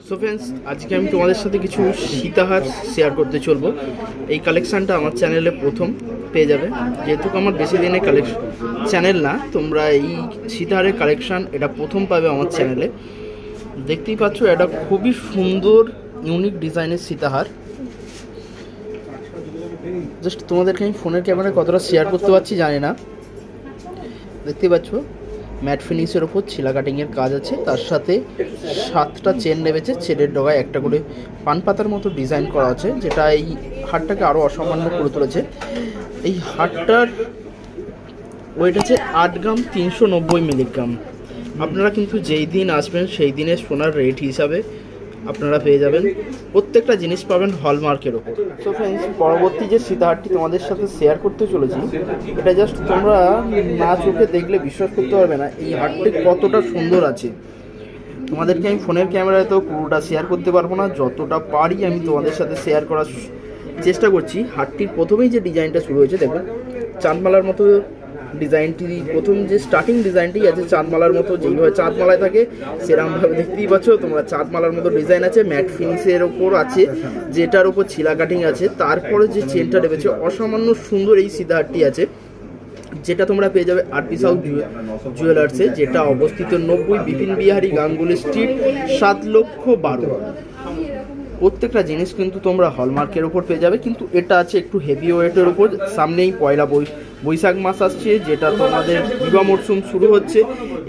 So friends, আজকে আমি তোমাদের সাথে কিছু সীতাহার শেয়ার করতে চলবো। এই কালেকশানটা আমার চ্যানেলে প্রথম পেয়ে যাবে, যেহেতু আমার বেশি দিনের চ্যানেল না, তোমরা এই সীতাহারের কালেকশান এটা প্রথম পাবে আমার চ্যানেলে। দেখতেই পাচ্ছ, এটা খুবই সুন্দর ইউনিক ডিজাইনের সীতাহার। জাস্ট তোমাদেরকে আমি ফোনের ক্যামেরায় কতটা শেয়ার করতে পারছি জানি না। দেখতেই পাচ্ছ, ম্যাট ফিনিশের ওপর ছিলা কাটিংয়ের কাজ আছে, তার সাথে 7টা চেন নেমেছে, চেনের ডগায় একটা করে পান পাতার মতো ডিজাইন করা আছে, যেটা এই হারটাকে আরও অসামান্য করে তুলেছে। এই হারটার ওয়েট আছে 8 গ্রাম 390 মিলিগ্রাম। আপনারা কিন্তু যেই দিন আসবেন সেই দিনের সোনার রেট হিসাবে আপনারা পেয়ে যাবেন। প্রত্যেকটা জিনিস পাবেন হলমার্কের ওপর। সো ফ্রেন্ডস, পরবর্তী যে সীতাহারটি তোমাদের সাথে শেয়ার করতে চলেছি, এটা জাস্ট তোমরা না চোখে দেখলে বিশ্বাস করতে পারবে না এই হারটি কতটা সুন্দর আছে। তোমাদেরকে আমি ফোনের ক্যামেরায় তো পুরোটা শেয়ার করতে পারবো না, যতটা পারি আমি তোমাদের সাথে শেয়ার করার চেষ্টা করছি। হারটির প্রথমেই যে ডিজাইনটা শুরু হয়েছে, দেখুন চাঁদমালার মতো ডিজাইনটি, প্রথম যে স্টার্টিং ডিজাইনটি আছে চাঁদমালার মতো, যেইভাবে চাঁদমালায় থাকে সেরকমভাবে দেখতেই পাচ্ছ তোমরা চাঁদমালার মতো ডিজাইন আছে, ম্যাট ফিনিশের ওপর আছে, যেটার ওপর ছিলা কাটিং আছে। তারপরে যে চেনটা নেমেছে অসামান্য সুন্দর এই সীতাহারটি আছে, যেটা তোমরা পেয়ে যাবে আরপি সাউথ জুয়েলার্সে, যেটা অবস্থিত 90 বিপিন বিহারী গাঙ্গুলি স্ট্রিট, 7,12,000। প্রত্যেকটা জিনিস কিন্তু তোমরা হলমার্কের ওপর পেয়ে যাবে, কিন্তু এটা আছে একটু হেভি ওয়েটের ওপর। সামনেই পয়লা বৈশাখ মাস আসছে, যেটা তোমাদের বিবাহ মরশুম শুরু হচ্ছে।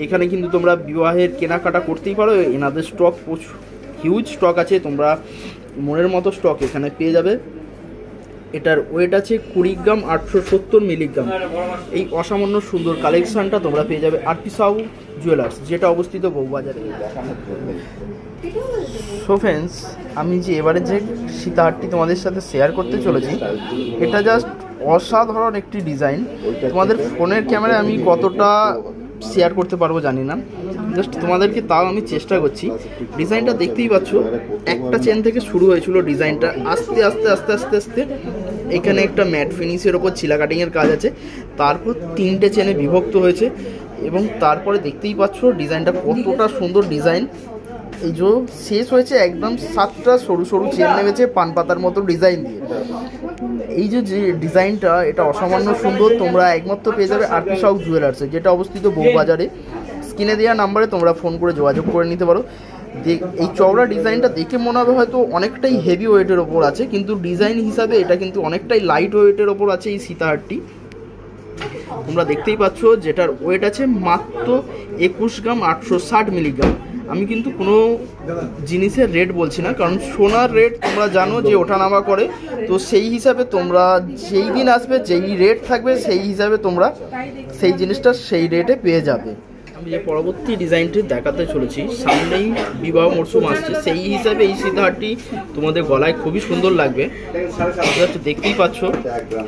এখানে কিন্তু তোমরা বিবাহের কেনাকাটা করতেই পারো, এনাদের স্টক হিউজ স্টক আছে, তোমরা মনের মতো স্টক এখানে পেয়ে যাবে। এটার ওয়েট আছে 20 গ্রাম 870 মিলিগ্রাম। এই অসামান্য সুন্দর কালেকশানটা তোমরা পেয়ে যাবে আরপি সাউথ জুয়েলার্স, যেটা অবস্থিত বউবাজারে। সো ফ্রেন্ডস, আমি যে এবারে যে সীতাহারটি তোমাদের সাথে শেয়ার করতে চলেছি, এটা জাস্ট অসাধারণ একটি ডিজাইন। তোমাদের ফোনের ক্যামেরায় আমি কতটা শেয়ার করতে পারবো জানি না, জাস্ট তোমাদেরকে তাও আমি চেষ্টা করছি। ডিজাইনটা দেখতেই পাচ্ছ, একটা চেন থেকে শুরু হয়েছিল ডিজাইনটা, আস্তে আস্তে আস্তে আস্তে আস্তে এখানে একটা ম্যাট ফিনিশের ওপর ছিলা কাটিংয়ের কাজ আছে, তারপর 3টে চেনে বিভক্ত হয়েছে, এবং তারপরে দেখতেই পাচ্ছ ডিজাইনটা কতটা সুন্দর ডিজাইন। এই যে শেষ হয়েছে একদম 7টা সরু সরু চেন নেমেছে পান পাতার মতো ডিজাইন দিয়ে। এই যে ডিজাইনটা, এটা অসামান্য সুন্দর। তোমরা একমাত্র পেয়ে যাবে আরপি সাউথ জুয়েলার্সে, যেটা অবস্থিত বউবাজারে। স্ক্রিনে দেওয়া নাম্বারে তোমরা ফোন করে যোগাযোগ করে নিতে পারো। এই চওড়া ডিজাইনটা দেখে মনে হবে হয়তো অনেকটাই হেভি ওয়েটের ওপর আছে, কিন্তু ডিজাইন হিসাবে এটা কিন্তু অনেকটাই লাইট ওয়েটের ওপর আছে এই সীতাহারটি। তোমরা দেখতেই পাচ্ছ, যেটার ওয়েট আছে মাত্র 21 গ্রাম 860 মিলিগ্রাম। আমি কিন্তু কোনো জিনিসের রেট বলছি না, কারণ সোনার রেট তোমরা জানো যে ওঠানামা করে, তো সেই হিসাবে তোমরা যেই দিন আসবে যেই রেট থাকবে সেই হিসাবে তোমরা সেই জিনিসটা সেই রেটে পেয়ে যাবে। আমি যে পরবর্তী ডিজাইনটি দেখাতে চলেছি, সামনেই বিবাহ মরশুম আসছে, সেই হিসাবে এই সীতাহারটি তোমাদের গলায় খুবই সুন্দর লাগবে। দেখতেই পাচ্ছ,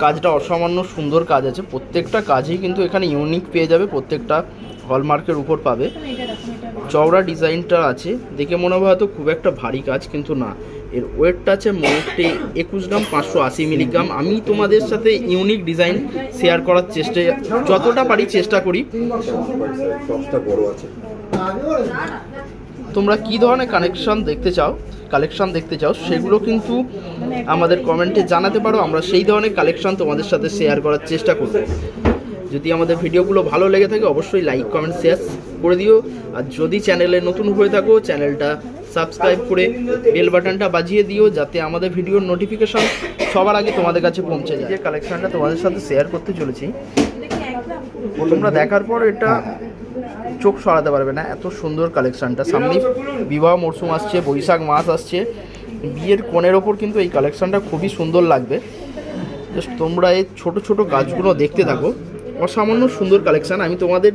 কাজটা অসামান্য সুন্দর কাজ আছে, প্রত্যেকটা কাজেই কিন্তু এখানে ইউনিক পেয়ে যাবে, প্রত্যেকটা হলমার্কের উপর পাবে। চওড়া ডিজাইনটা আছে, দেখে মনে হবে হয়তো খুব একটা ভারী কাজ, কিন্তু না। এর ওয়েটটা আছে মোটে 21 গ্রাম 580 মিলিগ্রাম। আমি তোমাদের সাথে ইউনিক ডিজাইন শেয়ার করার চেষ্টা যতটা পারি চেষ্টা করি। তোমরা কি ধরনের কালেকশন দেখতে চাও সেগুলো কিন্তু আমাদের কমেন্টে জানাতে পারো, আমরা সেই ধরনের কালেকশন তোমাদের সাথে শেয়ার করার চেষ্টা করব। যদি আমাদের ভিডিওগুলো ভালো লেগে থাকে অবশ্যই লাইক কমেন্ট শেয়ার করে দিও, আর যদি চ্যানেলে নতুন হয়ে থাকো চ্যানেলটা সাবস্ক্রাইব করে বেল বাটনটা বাজিয়ে দিও, যাতে আমাদের ভিডিওর নোটিফিকেশন সবার আগে তোমাদের কাছে পৌঁছে যায়। যে কালেকশনটা তোমাদের সাথে শেয়ার করতে চলেছি, তোমরা দেখার পর এটা চোখ সরাতে পারবে না, এত সুন্দর কালেকশনটা। সামনে বিবাহ মরশুম আসছে, বৈশাখ মাস আসছে, বিয়ের কোণের ওপর কিন্তু এই কালেকশনটা খুবই সুন্দর লাগবে। জাস্ট তোমরা এই ছোট ছোট গাছগুলো দেখতে থাকো, অসামান্য সুন্দর কালেকশান। আমি তোমাদের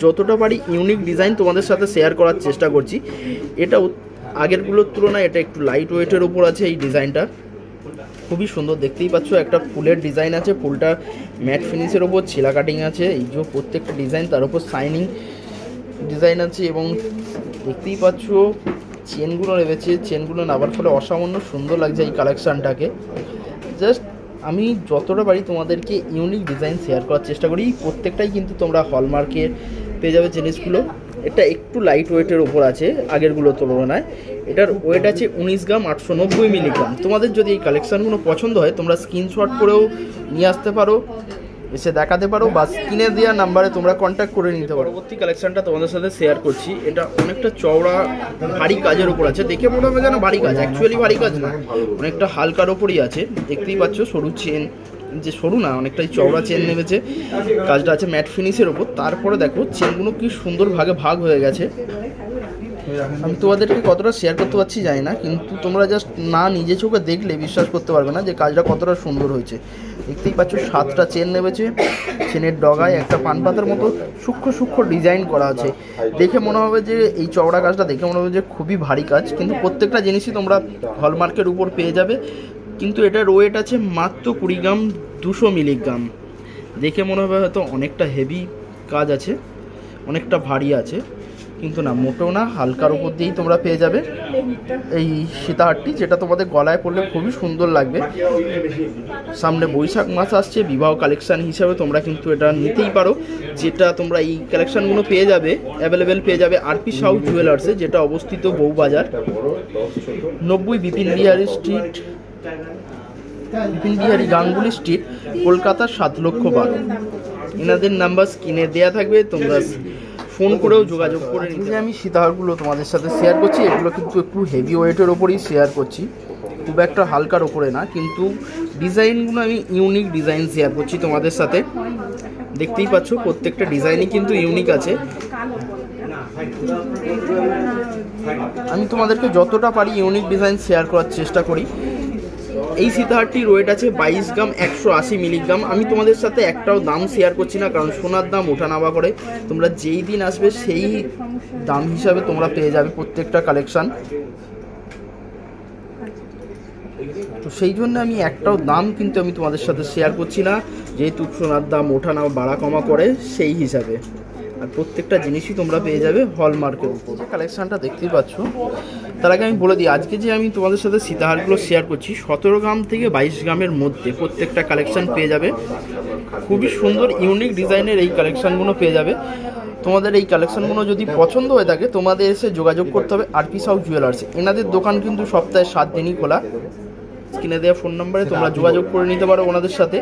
যতটা পারি ইউনিক ডিজাইন তোমাদের সাথে শেয়ার করার চেষ্টা করছি। এটা আগেরগুলোর তুলনায় এটা একটু লাইট ওয়েটের ওপর আছে। এই ডিজাইনটা খুবই সুন্দর, দেখতেই পাচ্ছ একটা ফুলের ডিজাইন আছে, ফুলটা ম্যাট ফিনিশের ওপর ছিলা কাটিং আছে। এই যে প্রত্যেকটা ডিজাইন তার উপর শাইনিং ডিজাইন আছে, এবং দেখতেই পাচ্ছ চেনগুলো নেমেছে, চেনগুলো নেওয়ার ফলে অসামান্য সুন্দর লাগছে এই কালেকশানটাকে। জাস্ট আমি যতটা পারি তোমাদেরকে ইউনিক ডিজাইন শেয়ার করার চেষ্টা করি। প্রত্যেকটাই কিন্তু তোমরা হলমার্কের পেয়ে যাবে জিনিসগুলো। এটা একটু লাইট ওয়েটের ওপর আছে আগেরগুলোর তুলনায়। এটার ওয়েট আছে 19 গ্রাম 890 মিলিগ্রাম। তোমাদের যদি এই কালেকশানগুলো পছন্দ হয় তোমরা স্ক্রিনশট করেও নিয়ে আসতে পারো, এসে দেখাতে পারো, বা স্ক্রিনে দেওয়া নাম্বারে তোমরা কন্ট্যাক্ট করে নিতে পারো। পরবর্তী কালেকশানটা তোমাদের সাথে শেয়ার করছি। এটা অনেকটা চওড়া ভারী কাজের ওপর আছে, দেখে মনে হবে যেন ভারী কাজ, অ্যাকচুয়ালি ভারী কাজ না, অনেকটা হালকার ওপরই আছে। দেখতেই পাচ্ছ সরু চেন, যে সরু না অনেকটাই চওড়া চেন নেমেছে, কাজটা আছে ম্যাট ফিনিশের ওপর। তারপরে দেখো চেনগুলো কি সুন্দর ভাগে ভাগ হয়ে গেছে। আমি তোমাদেরকে কতটা শেয়ার করতে পারছি জানি না, কিন্তু তোমরা জাস্ট না নিজে চোখে দেখলে বিশ্বাস করতে পারবে না যে কাজটা কতটা সুন্দর হয়েছে। দেখতেই পাচ্ছ 7টা চেন নেমেছে, চেনের ডগায় একটা পান পাতার মতো সূক্ষ্ম সূক্ষ্ম ডিজাইন করা আছে। দেখে মনে হবে যে এই চওড়া কাজটা দেখে মনে হবে যে খুবই ভারী কাজ, কিন্তু প্রত্যেকটা জিনিসই তোমরা হলমার্কের উপর পেয়ে যাবে। কিন্তু এটার ওয়েট আছে মাত্র 20 গ্রাম 200 মিলিগ্রাম। দেখে মনে হবে হয়তো অনেকটা হেভি কাজ আছে, অনেকটা ভারী আছে, কিন্তু না, মোটেও না, হালকার উপর দিয়েই তোমরা পেয়ে যাবে এই সীতাহারটি, যেটা তোমাদের গলায় পরলে খুবই সুন্দর লাগবে। সামনে বৈশাখ মাস আসছে, বিবাহ কালেকশান হিসাবে তোমরা কিন্তু এটা নিতেই পারো। যেটা তোমরা এই কালেকশানগুলো পেয়ে যাবে, অ্যাভেলেবেল পেয়ে যাবে আরপি সাউ জুয়েলার্সে, যেটা অবস্থিত বউবাজার 90 বিপিন বিহারী স্ট্রিট, বিপিন বিহারী গাঙ্গুলি স্ট্রিট, কলকাতা 7,12,000। এনাদের নাম্বার স্ক্রিনে দেওয়া থাকবে, তোমরা ফোন করেও যোগাযোগ করে নিতে। আমি সীতাহারগুলো তোমাদের সাথে শেয়ার করছি, এগুলো কিন্তু একটু হেভি ওয়েটের ওপরেই শেয়ার করছি, খুব একটা হালকার ওপরে না, কিন্তু ডিজাইনগুলো আমি ইউনিক ডিজাইন শেয়ার করছি তোমাদের সাথে। দেখতেই পাচ্ছ প্রত্যেকটা ডিজাইনই কিন্তু ইউনিক আছে। আমি তোমাদেরকে যতটা পারি ইউনিক ডিজাইন শেয়ার করার চেষ্টা করি। এই সীতাহারটির ওয়েট আছে 22 গ্রাম 180 মিলিগ্রাম। আমি তোমাদের সাথে একটাও দাম শেয়ার করছি না, কারণ সোনার দাম ওঠানামা করে। তোমরা যেই দিন আসবে সেই দাম হিসাবে তোমরা পেয়ে যাবে প্রত্যেকটা কালেকশান। তো সেই জন্য আমি একটাও দাম কিন্তু আমি তোমাদের সাথে শেয়ার করছি না, যেহেতু সোনার দাম ওঠানামা বাড়া কমা করে সেই হিসাবে। আর প্রত্যেকটা জিনিসই তোমরা পেয়ে যাবে হলমার্কের উপর। যে কালেকশানটা দেখতেই পাচ্ছ, তার আগে আমি বলে দিই, আজকে যে আমি তোমাদের সাথে সীতাহারগুলো শেয়ার করছি 17 গ্রাম থেকে 22 গ্রামের মধ্যে প্রত্যেকটা কালেকশান পেয়ে যাবে। খুবই সুন্দর ইউনিক ডিজাইনের এই কালেকশানগুলো পেয়ে যাবে। তোমাদের এই কালেকশানগুলো যদি পছন্দ হয়ে থাকে তোমাদের এসে যোগাযোগ করতে হবে আরপি সাউ জুয়েলার্সে। এনাদের দোকান কিন্তু সপ্তাহে 7 দিনই খোলা। স্ক্রিনে দেওয়া ফোন নাম্বারে তোমরা যোগাযোগ করে নিতে পারো ওনাদের সাথে।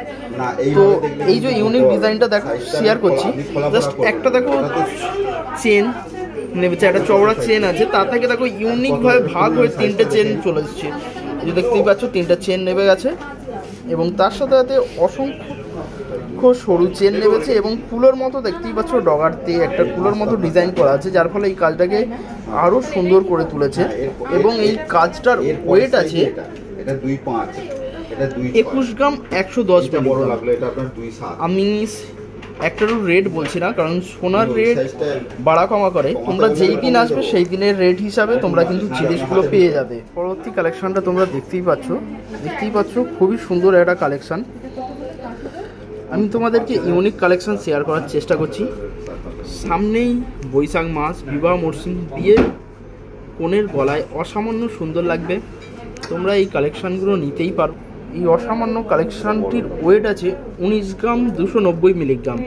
তো এই যে ইউনিক ডিজাইনটা দেখো শেয়ার করছি, জাস্ট একটা দেখো চেন নেমেছে, একটা চওড়া চেন আছে, তার থেকে দেখো ইউনিকভাবে ভাগ হয়ে 3টে চেন চলে এসছে। যে দেখতেই পাচ্ছ 3টা চেন নেমে গেছে, এবং তার সাথে সাথে অসংখ্য সরু চেন নেমেছে, এবং কুলোর মতো দেখতেই পাচ্ছ ডগারতে একটা কুলোর মতো ডিজাইন করা আছে, যার ফলে এই কাজটাকে আরও সুন্দর করে তুলেছে। এবং এই কাজটার ওয়েট আছে 21 গ্রাম 110 মিলিগ্রাম। আমি একটারও রেট বলছি না, কারণ সোনার রেট বাড়া কমা করে। তোমরা যেই দিন আসবে সেই দিনের রেট হিসাবে তোমরা কিন্তু জিনিসগুলো পেয়ে যাবে। পরবর্তী কালেকশানটা তোমরা দেখতেই পাচ্ছ খুবই সুন্দর একটা কালেকশান। আমি তোমাদেরকে ইউনিক কালেকশান শেয়ার করার চেষ্টা করছি। সামনেই বৈশাখ মাস, বিবাহ মরশুম, বিয়ে কনের গলায় অসামান্য সুন্দর লাগবে, তোমরা এই কালেকশানগুলো নিতেই পারো। এই অসামান্য কালেকশানটির ওয়েট আছে 19 গ্রাম 290 মিলিগ্রাম।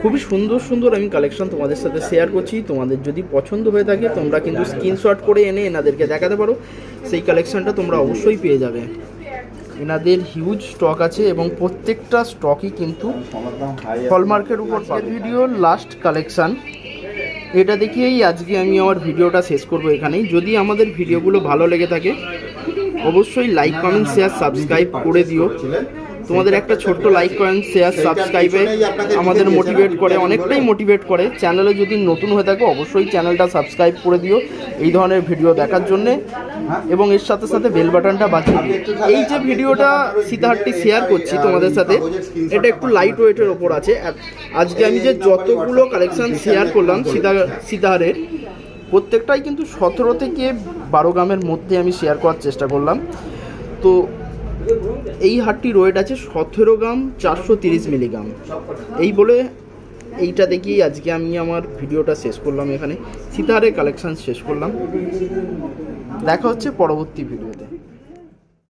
খুবই সুন্দর সুন্দর আমি কালেকশান তোমাদের সাথে শেয়ার করছি। তোমাদের যদি পছন্দ হয়ে থাকে তোমরা কিন্তু স্ক্রিনশট করে এনে এনাদেরকে দেখাতে পারো, সেই কালেকশানটা তোমরা অবশ্যই পেয়ে যাবে। এনাদের হিউজ স্টক আছে, এবং প্রত্যেকটা স্টকই কিন্তু হলমার্কের উপর পাবে। ভিডিওর লাস্ট কালেকশান এটা দেখিয়েই আজকে আমি আমার ভিডিওটা শেষ করব এখানেই। যদি আমাদের ভিডিওগুলো ভালো লেগে থাকে অবশ্যই লাইক কমেন্ট শেয়ার সাবস্ক্রাইব করে দিও। তোমাদের একটা ছোট্ট লাইক কমেন্ট শেয়ার সাবস্ক্রাইবে আমাদের মোটিভেট করে, অনেকটাই মোটিভেট করে। চ্যানেলে যদি নতুন হয়ে থাকো অবশ্যই চ্যানেলটা সাবস্ক্রাইব করে দিও এই ধরনের ভিডিও দেখার জন্যে, এবং এর সাথে সাথে বেল বাটনটা বাজিয়ে দিও। এই যে ভিডিওটা সীতাহারটি শেয়ার করছি তোমাদের সাথে, এটা একটু লাইট ওয়েটের ওপর আছে। আজকে আমি যে যতগুলো কালেকশান শেয়ার করলাম সীতাহারের, প্রত্যেকটাই কিন্তু 17 থেকে 12 গ্রামের মধ্যে আমি শেয়ার করার চেষ্টা করলাম। তো এই হারটির ওয়েট আছে 17 গ্রাম 430 মিলিগ্রাম। এই বলে এইটা দেখেই আজকে আমি আমার ভিডিওটা শেষ করলাম, এখানে সীতাহারের কালেকশান শেষ করলাম। দেখা হচ্ছে পরবর্তী ভিডিও।